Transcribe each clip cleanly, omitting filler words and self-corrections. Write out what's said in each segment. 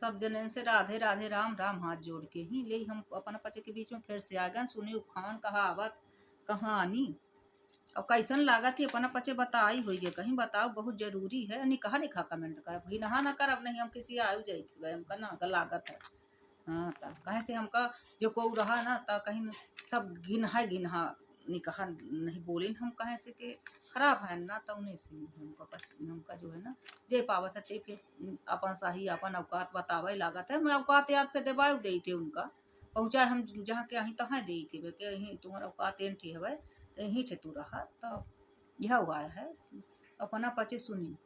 सब जनन से राधे राधे राम राम हाथ जोड़ के ही ले हम अपन पचे के बीच में फिर से आ गए सुनी उखान कहावत कहानी। अब कैसन लागत ही अपन पचे बताई हुई है कहीं बताओ बहुत जरूरी है नहीं कहा नहीं खा कमेंट कर भाई नहा ना कर अब नहीं हम किसी आयु जाई थी भाई हमका ना लागत है। हाँ तब कहीं से हमका जो को रहा ना तब कहीं सब गिनहा निकहा नहीं बोले हम कहे से के खराब है ना तो उन्हें से हमका जो है ना जे पावत है ते फिर अपन सही अपन औकात बतावे लागत है मैं औकात याद पे देवाय दे थे उनका पहुँचाए हम जहाँ के अहीं तहाँ दे थे वे के अहीं तुम्हारा औकात एन थी हवे तो यहीं थे तू रहा तो यह हुआ है अपना पचे सुनी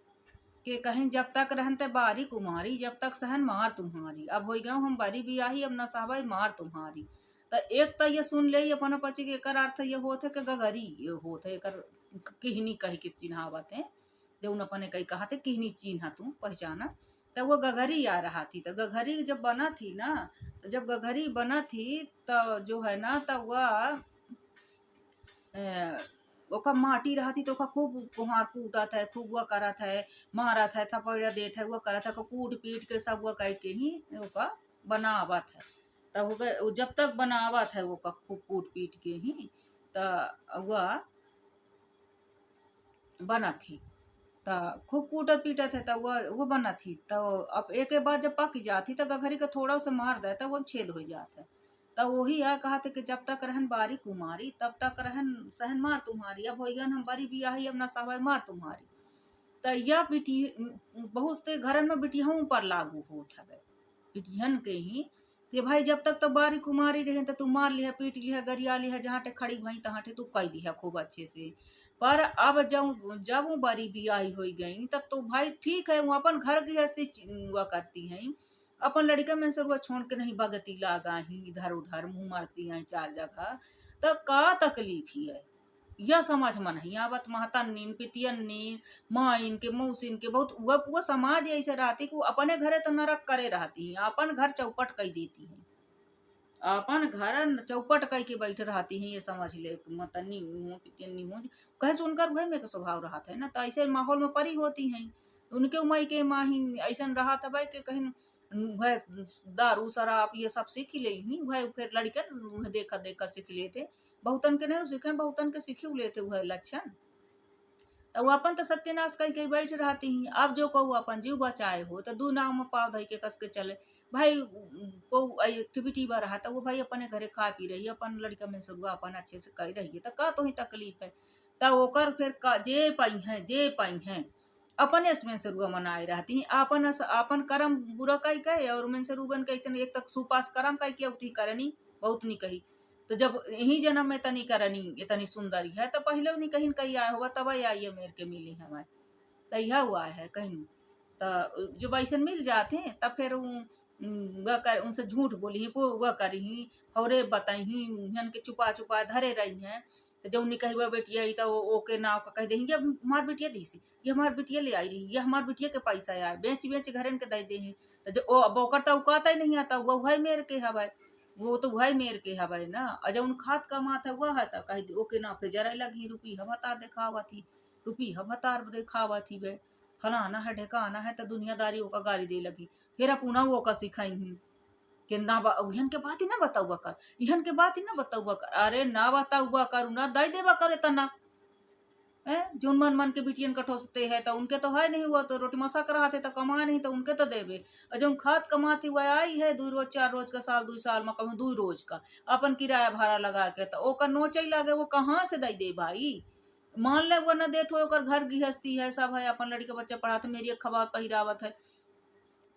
कि कहीं जब तक रहते बारी कुमारी जब तक सहन मार तुम्हारी अब हो गया हम बारी बियाही अब न सहबाई मार तुम्हारी। तो एक तो ये सुन ले अपन पची के एकर अर्थ ये होत है कि गगरी ये होत है एकर किहनी कही के चिन्हावत है जो उन अपने कही कहा थे किहनी चिन्हा तू पहचाना। तो वो गगरी आ रहा थी तो गगरी जब बना थी ना तो जब गगरी बना थी तो जो है ना तो वह ओका माटी रहती तो ओका खूब कुहार कूटत है खूब वह करत है मारत है थपड़िया देत है वह करत है कूट पीट के सब वह कह के ही ओका बनावत है। तब जब तक बनावत है वो खूब कूट पीट के ही तो वह बना थी तो खूब कूटत पीटत है तो वो बना थी तो अब एक के बाद जब पक जाती तो गघरी का थोड़ा से मार दे तो वो छेद हो जाता है। तो वही है कहा थे कि जब तक रहन बारी कुमारी तब तक रहन सहन मार तुम्हारी अब होइगन हम बारी बियाही अब ना सहबाई मार तुम्हारी। तो यह बिटी बहुत से घरन में बिटियाओं पर लागू होत हवे बिटियन के ही कि भाई जब तक तो बारी कुमारी रहे तो तू मार लिया पीट लिया गरिया लिया जहाँ टे खड़ी भई तहाँ टे तू कई लिया खूब अच्छे से। पर अब जब जब वो बारी बियाही हो गई तब तो भाई ठीक है वो अपन घर की हस्ती हुआ करती हैं अपन लड़का में से वो छोड़ के नहीं बगती लागा ही इधर उधर मुंह मारती हैं चार जगह। तो का तकलीफ ही है यह समझ में नहीं आवत महतन नीन पितियन नीन माँ इनके मौसिन के बहुत वो समाज ऐसे रहती कि वो अपने घरे तो नरक करे रहती हैं अपन घर चौपट कई देती हैं अपन घर चौपट कई के बैठे रहती हैं ये समझ ले मतनी हो पितियनी हो कहे सुनकर भाई में का स्वभाव रहा था ना तो ऐसे माहौल में परी होती हैं उनके उमई के माही ऐसा रहा था भाई कि कहीं वह दारू शराब ये सब सीख ले ही वह फिर लड़के देखा देखा सीख लेते बहुतन के नहीं सीखे बहुतन के सीखी लेते वह लक्षण। तो वो अपन तो सत्यानाश कही के बैठ रहती हैं अब जो कहू अपन जीव बचाए हो तो दू नाव में पाव धई के कस के चले भाई को एक्टिविटी बा रहा तो वो भाई अपने घरे खा पी रही है अपन लड़का में सब अपन अच्छे से कही रही है तो का तो ही तकलीफ है। तब ओकर फिर जे पाई हैं अपने इसमें से रुआ मनाए रहती हैं अपन कर्म बुरा कही कहे और में से रूबन कैसे एक तक सुपास कर्म कही के उठी करनी बहुत नहीं कही। तो जब यही जन्म में तनी करनी इतनी सुंदरी है तो पहले उन्हीं कहीं कहीं आया हुआ तब आइए मेरे के मिली हमारे तो यह हुआ है कहीं। तो जो वैसे मिल जाते हैं तब फिर वह कर उनसे झूठ बोली वह करी हौरे बताई जन के छुपा छुपा धरे रही हैं। तो जब उन्हें कही वह बेटिया तो ओके नाव का कह देंगे अब हमार बिटिया दी सी ये हमार बिटिया ले आई रही ये हमार बिटिया के पैसा आए बेच बेच घरन के दे दे तो जो ओकर तो औकात ही नहीं आता वह भाई मेरे के हवाए वो तो भाई मेर के हवाई ना अजब उन खात कमात है वह है तो कह ओके ना फिर जरा लगी रुपी हवतार दिखावा थी रुपी हवतार दिखावा थी वे फलाना है ढेकाना है तो दुनियादारी का गाली दे लगी फिर अपना वो का सिखाई हूँ कि ना इहन के बात ही ना बताऊआ कर इहन के बात ही ना बताऊआ कर अरे ना बताऊआ कर ना दई देवा करे तना जोन मन मन के बिटियन कठोसते है तो उनके तो है नहीं हुआ तो रोटी मसा करा थे तो कमा नहीं तो उनके तो देवे और जो खाद कमाती वह आई है 2 रोज 4 रोज का साल 2 साल में कम 2 रोज का अपन किराया भाड़ा लगा के तो ओकर नोचई लगे वो कहाँ से दई दे भाई मान ले वो न देत हो ओकर घर गृहस्थी है सब है अपन लड़के बच्चे पढ़ाते मेरी एक खबा पहिरावत है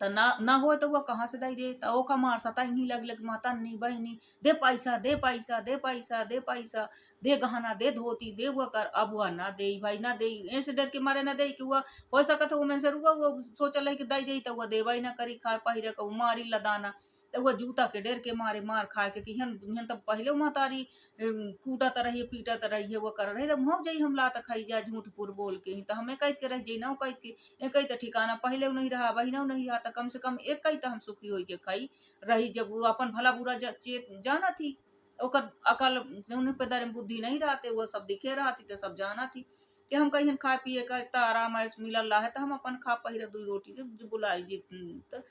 तो ना हो तो वह कहाँ से दई दे तो ओका मार सता ही लग माता नहीं बहनी दे पैसा दे पैसा दे पैसा दे पैसा दे गहना दे धोती दे वो कर अब वह ना दे भाई ना दे ऐसे डर के मारे ना दे कि वह हो सकत है वो में से रुआ वो सोचल है कि दई दे तो वह देवा ही ना करी खाए पहिरे को मारी लदाना तो वह जूता के डेर के मारे मार खाए के हिहन तब पहले महतारी कूटत रही पीटत रही वो कर रही तब हो जाई हम ला खाई जा झूठ पुर बोल के ही तो हमें कहत के रह जाई ना कहत के एक तो ठिकाना पहले नहीं रहा बहिना नहीं रहा तो कम से कम एक कही तो हम सुखी हो के खाई रही जब वो अपन भला बुरा जाना थी ओकर अकल उन्हें पे दर बुद्धि नहीं रहते वो सब दिखे रहती तो सब जाना थी कि हम कहीं खा पिए का इतना आराम है मिलल रहा है तो हम अपन खा पहिरे 2 रोटी बुलाई जी तो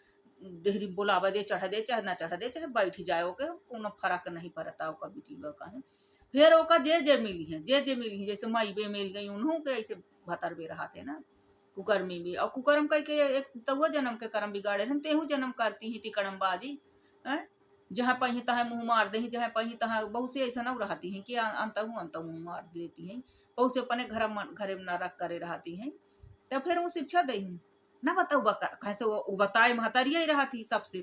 देहरी बोलावा दे चढ़ दे चाहे ना चढ़ दे चाहे बैठ जाए ओके कोनो फर्क नहीं पड़ता ओका बेटी का है। फिर ओका जे जे मिली है जे मिली है जैसे माई बे मिल गई उन्हों के ऐसे भतर बे रहा थे ना कुकर में भी और कुकरम कह के एक तउआ जन्म के कर्म बिगाड़े थे तेहू जन्म करती ही ती करम बाजी है। जहाँ पही तहाँ मुंह मार दे जहाँ पही तहाँ बहुत से ऐसा न रहती हैं कि अंत मुंह मार लेती हैं बहुत से अपने घरे में न रख करे रहती हैं। तो फिर वो शिक्षा दे ना बताऊ कैसे वो बताए महतरिया ही रहा थी सबसे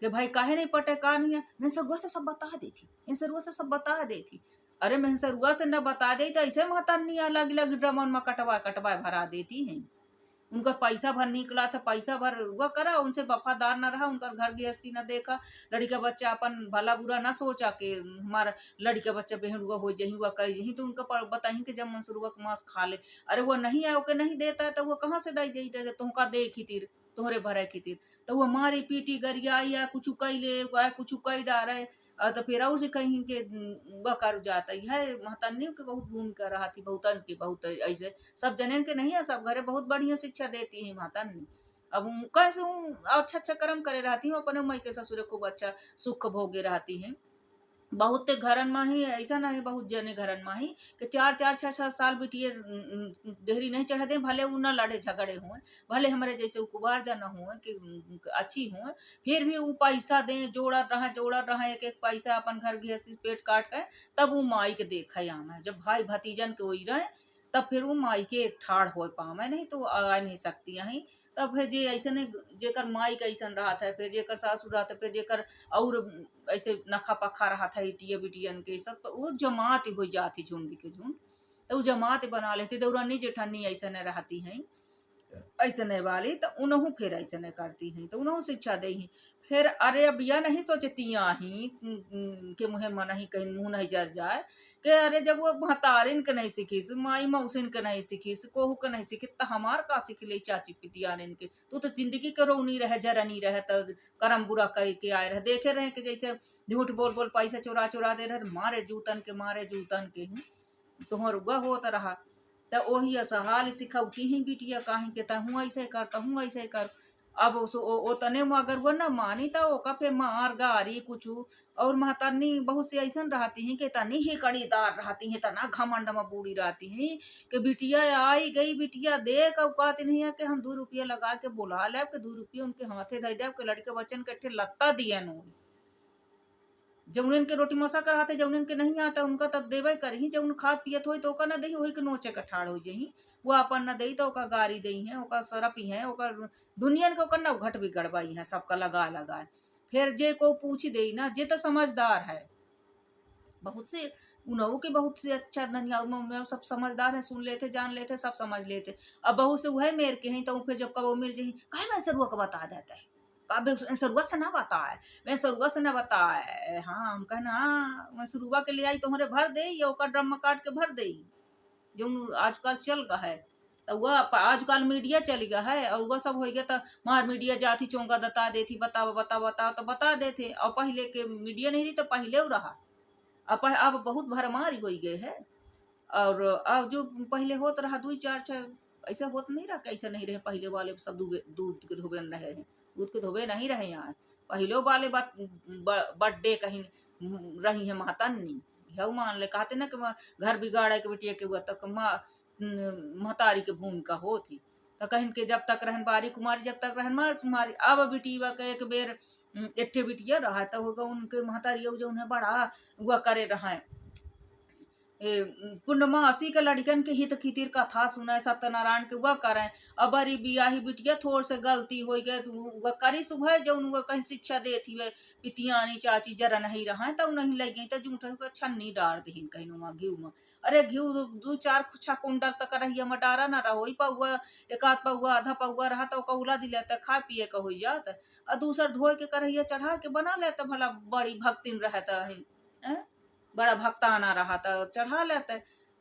कि भाई काहे नहीं पटे का नहीं है मैं सरुआ से सब बता दी थी इन सरुआ से सब बता दी थी। अरे मैं सरुआ से न बता दे तो ऐसे महतरनी अलग अलग ड्रमन में कटवा भरा देती हैं। उनका पैसा भर निकला था पैसा भर हुआ करा उनसे वफादार न रहा उनका घर गृहस्थी न देखा लड़की का बच्चा अपन भला बुरा ना सोचा कि हमारा लड़की का बच्चा बहन हुआ हो जही हुआ कर जही तो उनका बताही कि जब मंसूरुआ का मांस खा ले। अरे वो नहीं है ओके नहीं देता है तो वो कहाँ से दे देते तुमका दे खितिर तोहरे भरे खितिर तो वो मारी पीटी गरिया या कुछ कई ले कुछ कई डारे तो फिर और से कहीं के कर जाता है महतानियों के बहुत भूमिका रहा थी बहुतन के बहुत ऐसे सब जने के नहीं है सब घरे बहुत बढ़िया शिक्षा देती है महतानी। अब कैसे अच्छा कर्म करे रहती हूँ अपने मई के ससुरे खूब अच्छा सुख भोगे रहती हैं। बहुत घरन में ही ऐसा ना है बहुत जने घरन में ही कि 4-4 6-6 साल बिटिए देहरी नहीं चढ़ा दे भले वो न लड़े झगड़े हुए भले हमारे जैसे कुबार जना हुए कि अच्छी हुए फिर भी वो पैसा दें जोड़ा रहा एक एक पैसा अपन घर गृहस्थी पेट काट के तब वो माई के देखा आना जब भाई भतीजन के वही रहे तब फिर वो माई के ठाड़ हो पावे नहीं तो आ नहीं सकती यहीं। तब फिर जे ऐसे जेकर माई का ऐसा रहा था फिर जेकर सासू रहा था फिर जेकर और ऐसे नखा पखा रहा था इटिया बिटियन के सब तो वो जमात हो जाती झुंड के झुंड तो वो जमात बना लेती तो रानी जेठानी ऐसे न रहती हैं ऐसे नहीं वाली तो उन्हों फिर ऐसे नहीं करती हैं तो उन्हों शिक्षा दे ही फिर अरे अब यह नहीं सोचती ही के मुँह में नहीं कहीं मुँह नहीं जर जाए कि अरे जब वो महतारिन के नहीं सीखीस माई मौसिन के नहीं सीखीस कोहू के नहीं सीखी तो हमार का सीख ले चाची पितियारिन के तू तो जिंदगी के रोनी रहे जरा नहीं रहे तो कर्म बुरा कह के आए रहे देखे रहे कि जैसे झूठ बोल पैसा चुरा दे रहे मारे जूतन के ही तुहर उगा होता रहा तो वही असहाल सिखौती ही बिटिया काहे के तहूँ ऐसे कर अब ओ तने में अगर वो न मानी तो ओका पे मार गारी कुछ और महतरनी बहुत से ऐसा रहती हैं कि तनी ही कड़ीदार रहती हैं तना घमंड में बूढ़ी रहती हैं कि बिटिया आई गई बिटिया देख अब कहती नहीं है कि हम 2 रुपया लगा के बुला ले के 2 रुपया उनके हाथे दे दे के लड़के बच्चन के लत्ता दिया नो जौन के रोटी मसा कराते जौन के नहीं आता उनका तब देवे करही जौन खाद पियत हो तो न दही वही के नोचे कठाड़ हो जही वो अपन न दही तो ओका गारी दही है ओका सरपी है ओका दुनिया के ओकर न घट भी गड़बाई है सबका लगा फिर जे को पूछ दे ना जे तो समझदार है बहुत से उन्हों के बहुत से अच्छा धनिया सब समझदार है सुन लेते जान लेते सब समझ लेते। अब बहुत से वह मेर के हैं तो फिर जब कब मिल जाही कहे मैं सरुआ का बता देता है कब सरुआ से ना बताए मैं सरुआ से ना बताए हाँ हम कहना हाँ मैं सरुआ के ले आई तुम्हारे भर दे या ओका ड्रम में काट के भर दे जो आजकल चल गया है तो वह आजकल मीडिया चल गया है और वह सब हो गया तो मार मीडिया जाती चौंका बता देती बताओ तो बता देते और पहले के मीडिया नहीं रही तो पहले वो रहा अब बहुत भरमारी हो गए है और अब जो पहले होता रहा 2-4-6 ऐसा होता नहीं रहा कैसा नहीं रहे पहले वाले सब दूध के धोबे रहे हैं दूध के धोबे नहीं रहे यहाँ पहले वाले बात बर्थडे कहीं रही है महतानी यह मान ले कहते ना कि घर बिगाड़े के बेटिया के हुआ तक महतारी के भूमिका होती तो कहीं के जब तक रहन बारी कुमारी जब तक रहन मार कुमारी अब बिटिया के एक बेर एट्ठे बिटिया रहा तो होगा उनके महतारी जो उन्हें बड़ा हुआ करे रहा है पूर्णमासी के लड़कन के हित खितिर कथा सुनाए सत्यनारायण के वह करें अबरी बियाही बिटिया थोड़ से गलती हो गए तो वह करी सुबह जो उनको कहीं शिक्षा देती है पितियानी चाची जरा नहीं रहा तो नहीं लग गई तो जूठे को छन्नी डाल दी कहीं घी में अरे घी 2-4 खुच्छा कुंडल तक रही में डारा ना रहो पौआ एक आध पौआ आधा पौआ रहा तो उला दिले तो खा पिए का हो जात और दूसर धोए के करहिया चढ़ा के बना लेता भला बड़ी भक्तिन रहता है बड़ा भक्ताना रहा था चढ़ा लेते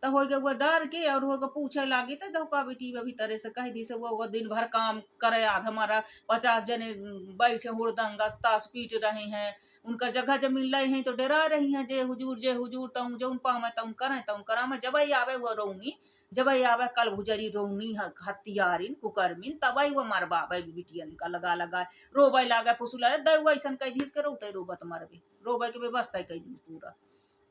तो हो गए वो डर के और हो गए पूछे लागी तो धोखा बेटी भी तरह से कह दी से वो दिन भर काम करे आध हमारा 50 जने बैठे हुड़दंगा ताश पीट रहे हैं उनकर जगह जब मिल रहे हैं तो डरा रही हैं जे हुजूर तुम जो पावे तुम करा मैं जब आवे वो रोनी जब आवे कल भुजरी रोनी हत्यारिन कुकर्मिन तब वो मरबा बिटियन का लगा रोबे लागे फुसुला दे ऐसा कह दीस के रोते रोबत मरबे रोबे के व्यवस्था कह दीस पूरा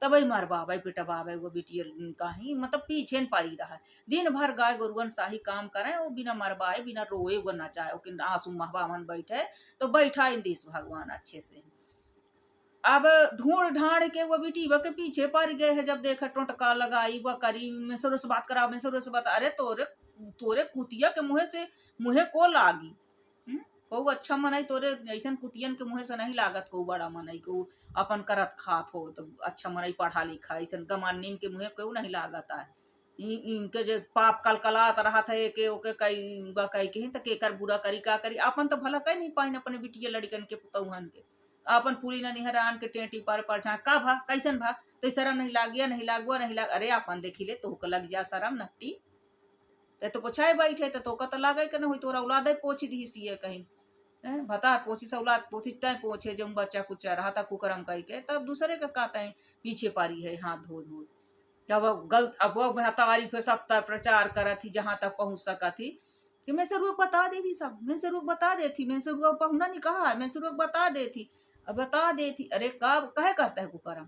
तबई मारबाबे पिटवाबे वो बिटियल का ही मतलब पीछे न पड़ी रहा दिन भर गाय गोरुअन शाही काम करे वो बिना मरवाए बिना रोए वो नचाए कि आंसू महबा मन बैठे तो बैठा इन दिस भगवान अच्छे से अब ढूंढ ढांड के वो बेटी के पीछे पड़ गए है जब देखा टोटका लगाई वो करी मिसरो से बात करा मिसरो से बात अरे तोरे तोरे कुतिया के मुहे को लागी को अच्छा मनाई तोरे ऐसा कुतियन के मुँह से नहीं लागत को बड़ा मनाई को अपन करत खात हो तो अच्छा मनाई पढ़ा लिखा ऐसा गमानीन के मुँह को नहीं लागत है इनके जो पाप कलकलात रहा था के ओके कई के तो केकर बुरा करी का करी अपन तो भला कहीं नहीं पाइन अपने बिटिया लड़कन के पुतौहन के अपन फूली न निहरान के टेटी पर छा का भा कैसन भा तो शरम नहीं लागिया नहीं लागुआ नहीं लाग अरे अपन देखी ले तो लग जा शरम नट्टी तो पोछाए बैठे तो तो लागे के न हुई तोरा औलादे पोछ दी सीए कहीं बता पोछी सौलाद पोछी टाइम पोछे जब बच्चा कुछ रहा था कुकरम कह के तब दूसरे का कहते हैं पीछे पारी है हाथ धो धो जब गलत अब वो हतारी फिर सब तक प्रचार करा थी जहां तक पहुंच सका थी कि मैं से रुक बता देती सब मैं से रुक बता देती मैं से रुक पहुंचना नहीं कहा मैं से रुक बता देती अब बता देती अरे का कहे करता है कुकरम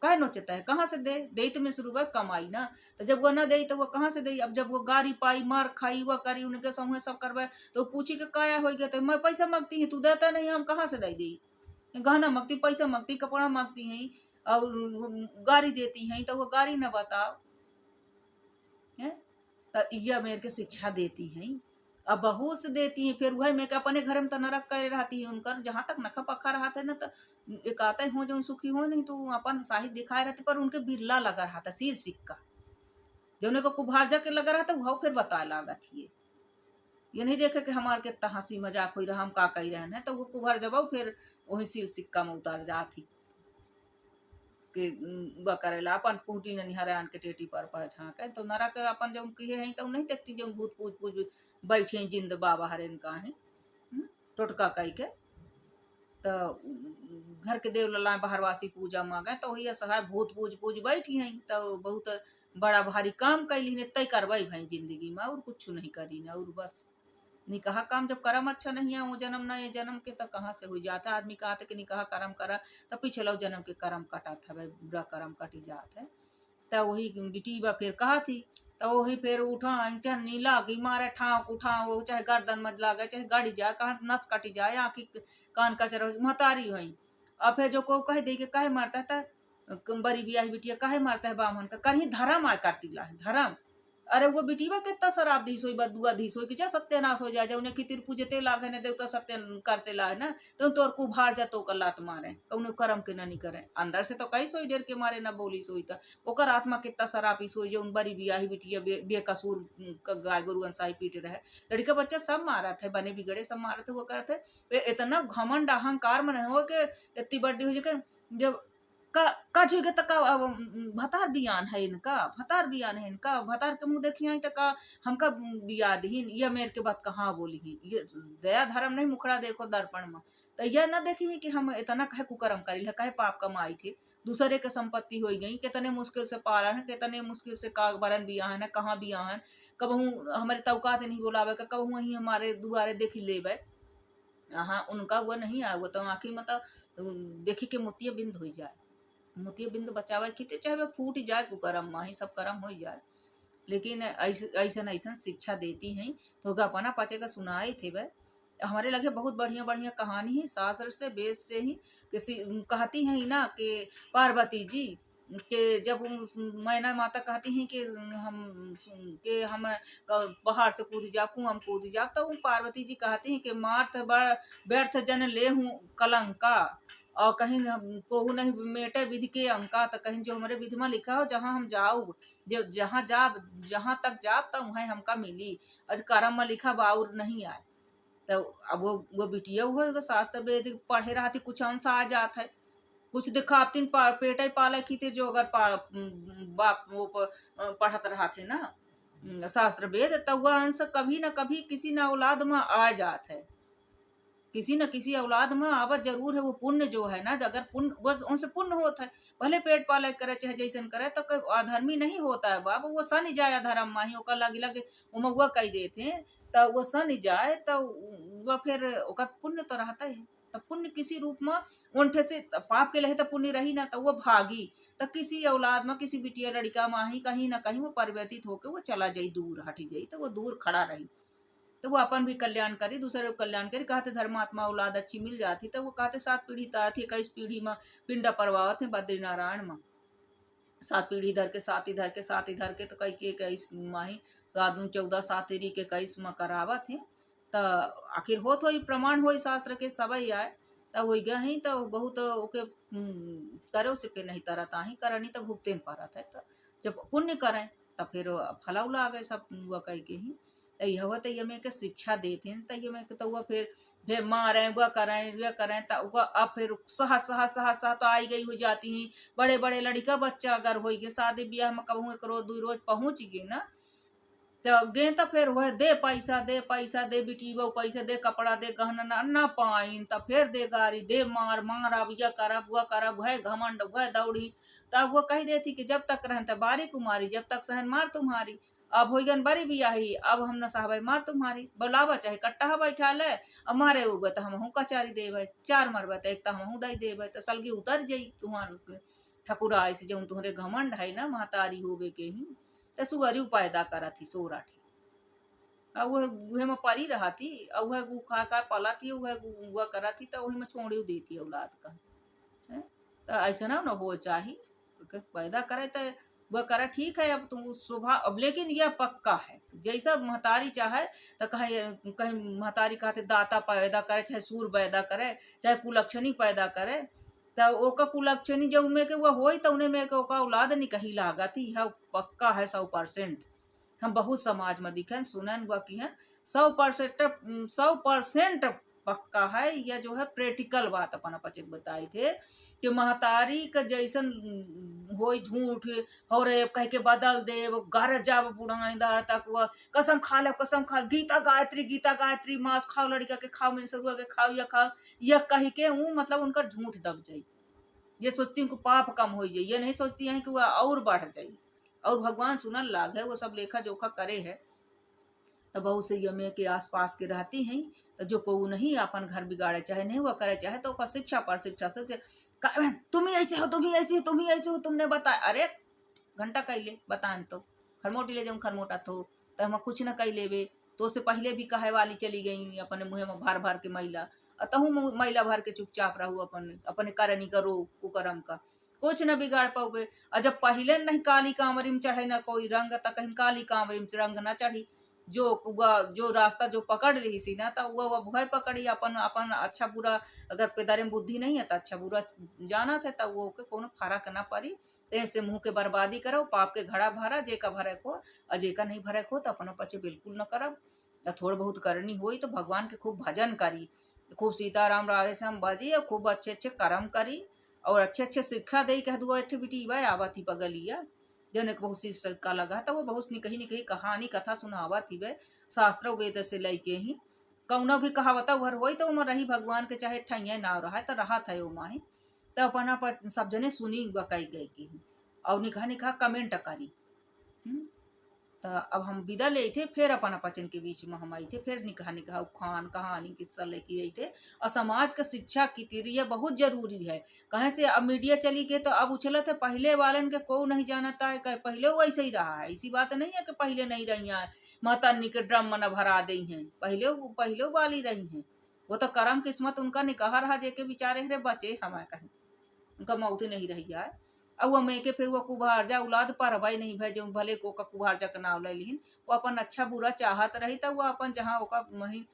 कहे नोचता है कहाँ से दे तो मैं शुरू कमाई ना तो जब वो न दे तो वो कहाँ से दे अब जब वो गाड़ी पाई मार खाई वो करी उनके समूह सब करवाए तो पूछी के काया हो गया तो मैं पैसा मांगती है तू देता नहीं हम कहाँ से दे दी गहना मांगती पैसा मांगती कपड़ा मांगती हैं और गाड़ी देती हैं तो वो गाड़ी न बताओ है तो यह मेरे के शिक्षा देती हैं अब बहुत से देती हैं फिर वह मैं अपने घर में तो नरक कर रहती है उनकर जहाँ तक नखा पखा रहा था ना तो एक आते हो जो सुखी हो नहीं तो अपन साहित्य दिखाए रहते पर उनके बिरला लगा रहा था सिर सिक्का जो उन्हें को कुभार जाके लगा रहा था वह फिर बता लागत ये नहीं देखे कि हमारे कितना हंसी मजाक हो रहा हम का कही रहे हैं तो वो कुभार जब फिर वही सिर सिक्का में उतार जाती के करेला अपन कुटी निहरान के टेटी पर झाँके तो नरक अपन जो किए हैं तो नहीं देखती जो भूत पूज पूज बैठे जिंद बाबा हरेन का है टोटका कह के तो घर के देव लला बाहरवासी पूजा मांगे तो वही असहाय भूत पूज पूज बैठी हैं तो बहुत बड़ा भारी काम कैली ने तय करवाई भाई जिंदगी में और कुछ नहीं करी ना और बस निकाह काम जब कर्म अच्छा नहीं है वो जन्म ना ये जन्म के तो कहाँ से हो जाता आदमी कहते कि निकाह कर्म करा तो पिछला जन्म के कर्म कटा था भाई बुरा कर्म कटी जात है तो वही बिटी बा फिर कहा थी तो वही फिर उठा नी लागी मारे ठाव उठा वो चाहे गर्दन मत लागे चाहे गाड़ी जाए कहाँ नस कटी जाए आँखी कान कचरा महतारी हुई अब फिर जो को कह दे के कहे मारता है बड़ी बियाही बिटिया कहे मारता है बामन का कहीं धर्म आ करती ला है धर्म अरे वो बिटिया कितना शराब दी सोई बदुआ दी सोई कि जा सत्यानाश हो जाए उन्हें कितिर पूजते लागे ने देवता सत्य करते ला है ना तो तोर कुभार जा तो लात मारे तो उन्हें कर्म के नहीं करे अंदर से तो कई सोई डेर के मारे ना बोली सोई था ओकर आत्मा कितना शराबी सोई जो उन बड़ी बियाही बिटिया बेकसूर गाय गोरुअन साई पीट रहे लड़का बच्चा सब मारा थे बने बिगड़े सब मारे थे वो करते इतना घमंड अहंकार मन हो के इतनी बड़ी हो जाए जब का जुगे तक भतार बियान है इनका भतार बियान है इनका भतार के मुंह देखिए तक हमका बिया दहीन ये मेरे के बात कहाँ बोली ये दया धर्म नहीं मुखड़ा देखो दर्पण में तो यह न देखी कि हम इतना कहे कुकर्म करी कहे पाप कमाई थी दूसरे के संपत्ति हो गई कितने मुश्किल से पारा है कितने मुश्किल से का बरन बिया है ना कहाँ बिया है कबहू हमारे तौकात नहीं बोलावे कबहू वहीं हमारे दुआरे देखी लेवे हाँ उनका वो नहीं आए वो तो आखिर मतलब देखी के मोतिया बिंद हो जाए मोतिया बिंदु बचावे कितने चाहे वह फूट जाए कुकरम माही सब कर्म हो जाए लेकिन ऐसा ऐसा शिक्षा देती हैं तो अपना पचे का सुनाए थे वह हमारे लगे बहुत बढ़िया बढ़िया कहानी है शास्त्र से वेद से ही किसी कहती हैं ना कि पार्वती जी के जब मैना माता कहती हैं कि हम पहाड़ से कूद जा कुआं कूद जा तो पार्वती जी कहती हैं कि मार्थ व्यर्थ जन ले हूँ कलंका और कहीं कोहू नहीं मेटे विधि के अंका तो कहीं जो हमारे विधि में लिखा हो जहाँ हम जाओ जो जहाँ तक जाब तब वहीं हमका मिली आज कर्म में लिखा बाउर नहीं आए तो अब वो बिटिया हुआ शास्त्र वेद पढ़े रहा थी कुछ अंश आ जात है कुछ दिखावतीन पेट ही पाले की थे जो अगर बाप वो पढ़त रहा थे ना शास्त्र वेद, तब वह अंश कभी न कभी किसी न औलाद में आ जात है, किसी न किसी औलाद में आवत जरूर है। वो पुण्य जो है ना, अगर पुण्य बस उनसे पुण्य होता है, भले पेट पाले करे चाहे जैसन करे, तो कोई अधर्मी नहीं होता है बाबा। वो सन जाए अधर्म माही ओकर लगे लगे उमगुआ कह देते, तो वो सन जाए तो वह फिर ओकर पुण्य तो रहता ही है। तो पुण्य किसी रूप में उनठे से पाप के लहे तो पुण्य रही ना, तो वो भागी तो किसी औलाद में किसी बिटिया लड़का माही कहीं ना कहीं वो परिवर्तित होकर वो चला जाई, दूर हटी जाई, तो वो दूर खड़ा रही, तो वो अपन भी कल्याण करी, दूसरे को कल्याण करी। कहते धर्मात्मा औलाद अच्छी मिल जाती, तो वो कहते 7 पीढ़ी तार थी, 21 पीढ़ी में पिंडा परवावत है बद्रीनारायण में। 7 पीढ़ी धर के 7 इधर के 7 इधर के, तो कई के 21 माही 7 दूनी 14 7 तेरी के 21 में करावत है। तो आखिर होत हो प्रमाण हो शास्त्र के सबई आए, तो वही गही तो बहुत ओके करो से पे नहीं तरता ही करनी, तो भुगते में पड़त है। तो जब पुण्य करें तो फिर फला उला आ गए सब हुआ कह के ही। तो यह हुआ तो ये में के शिक्षा देते हैं, तो ये में तो वह फिर मारें वह करें तो वह अब फिर सहा सहा सहा सहा तो आई गई हो जाती हैं। बड़े बड़े लड़का बच्चा अगर हो गए शादी ब्याह में कहूँ 1 रोज 2 रोज पहुँच गए ना, तो गे तो फिर वह दे पैसा दे बिटी वो पैसा दे कपड़ा दे गहना ना पाइन, तो फिर दे गारी दे मार मार अब यह करब वह करब, वह घमंड वह दौड़ी। तब वो कह देती कि जब तक रहते बारी कुमारी, जब तक सहन मार तुम्हारी। अब हो गन बड़ी बियाही, अब हम न साहब मार तुम्हारी, बुलावा चाहे कट्टा बैठा ले, अब मारे उगे तो हम कचारी देवे, 4 मरबे तो 1 तो हम दई देवे, तो सलगी उतर जाई तुम्हार ठकुरा ऐसे जो तुम्हारे घमंड है ना महतारी होवे के ही। तो सुअरी पैदा करा थी 16 ठी, अब वह में परी रहा थी, अब वह गु खा खा पला थी, वह करा थी, तो वही में छोड़ी देती औलाद का है। तो ऐसा ना हो चाही पैदा करे तो वह करे ठीक है। अब तुम सुबह अब लेकिन यह पक्का है जैसा महतारी चाहे, तो कहीं कहीं महतारी कहते दाता पैदा करे चाहे सूर पैदा करे चाहे कुलक्षणी पैदा करे, तो ओका कुलक्षणी जो में के वह होई तो उन्हें में के ओका औलाद नहीं कही लागती, यह पक्का है 100%। हम बहुत समाज में दिखे सुनन हुआ की है 100% पक्का है। यह जो है प्रैक्टिकल बात अपन अपच बताए थे कि महतारी का जैसन होई झूठ और कह के बदल दे घर जाब बुढ़ाईदार तक वह कसम खा ले गीता गायत्री मांस खाओ लड़का के खाओ मिनसरुआ के खाओ या खाओ, यह कह के हूँ मतलब उनका झूठ दब जाये। ये सोचती हूँ कि पाप कम हो जाए, ये नहीं सोचती हैं कि वह और बढ़ जाए। और भगवान सुनन लाग है, वो सब लेखा जोखा करे है। तो बहुत से यमे के आसपास के रहती हैं, तो जो को नहीं अपन घर बिगाड़े चाहे नहीं वह करे चाहे, तो शिक्षा पर शिक्षा तुम ही ऐसे हो तुमने बताया। अरे घंटा कैले बतान तो खरमोटी ले जाऊँ खरमोटा तो हम कुछ न कह लेवे, तो उससे पहले भी कहे वाली चली गई अपने मुँह में भर भर के मैला, अतहू मैला भर के चुपचाप रहू अपने करनी करो कुकरम का, कुछ न बिगाड़ पाओगे। और जब पहले नहीं काली कांवरी में चढ़े ना कोई रंग, तो कहीं काली कांवरी में रंग ना चढ़ी, जो रास्ता जो पकड़ ली सी ना, तो वह भय पकड़ी अपन अच्छा बुरा। अगर पेदारे में बुद्धि नहीं है तो अच्छा बुरा जाना था, तो वो के कोनो फर्क ना पड़ी। ऐसे मुंह के बर्बादी करो, पाप के घड़ा भरा, जेका भरे को और जेका नहीं भरे को तो अपना पचे बिल्कुल न करब। थोड़ बहुत करनी हुई तो भगवान के खूब भजन करी, खूब सीताराम राधे श्याम बाजी, और खूब अच्छे अच्छे कर्म करी, और अच्छे अच्छे शिक्षा दे कह दो बेटी वह आवती पगलिया जन एक बहुत सी सरका लगा, तो वो बहुत निकही कहानी कथा सुनावा थी वे शास्त्र वेद से लेके ही कौनो भी कहावता उभर होई तो वो रही भगवान के चाहे ठैया ना रहा तो रहा था वो माही। तो अपना पर सब जने सुनी कही गई की और निकहा कमेंट करी। तो अब हम विदा ले थे, फिर अपन पचन के बीच में हम आई थे, फिर निकहा उखान कहानी किस्सा लेके आई थे। और समाज का शिक्षा की तीर बहुत जरूरी है। कहीं से अब मीडिया चली गई तो अब उछला थे, पहले वालन के को नहीं जानता है, कहे पहले वो ऐसे ही रहा है। ऐसी बात नहीं है कि पहले नहीं रही है, माता नी के ड्रम में न भरा दी हैं, पहले वाली रही हैं। वो तो करम किस्मत उनका निकाह रहा, जेके बेचारे हरे बचे हमारे कहीं उनका मौत नहीं रही है। अब वो मैं के फिर वो कुभार औलाद पर भाई नहीं भाई जो भले को का कुभार का नाव ले लिहिन, वो अपन अच्छा बुरा चाहत रही, तो वो अपन जहाँ ओका वही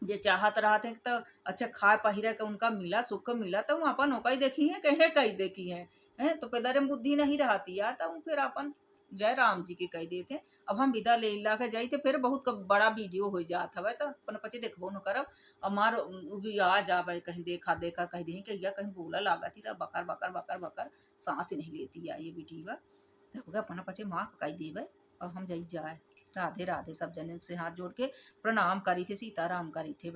जे चाहत रहा थे तो अच्छा खाए पहिरे के उनका मिला सुख मिला, तो वो अपन ओका ही देखी है कहे कही देखी है तो पैदारे में बुद्धि नहीं रहती है, तो फिर अपन जय राम जी के कह देते। अब हम विदा ले ला के जाई तो फिर बहुत बड़ा वीडियो हो जात हवे तो अपन पचे देखबो न करब। हमार उ भी आ जावे कहीं देखा देखा कह दे कि या कहीं बोला लागती त बकर बकर बकर बकर सांस नहीं लेती है ये बेटीवा। तब अपन पचे माफ कह देवे और हम जाई जाए। राधे राधे। सब जने से हाथ जोड़ के प्रणाम करी थे, सीताराम करी थे।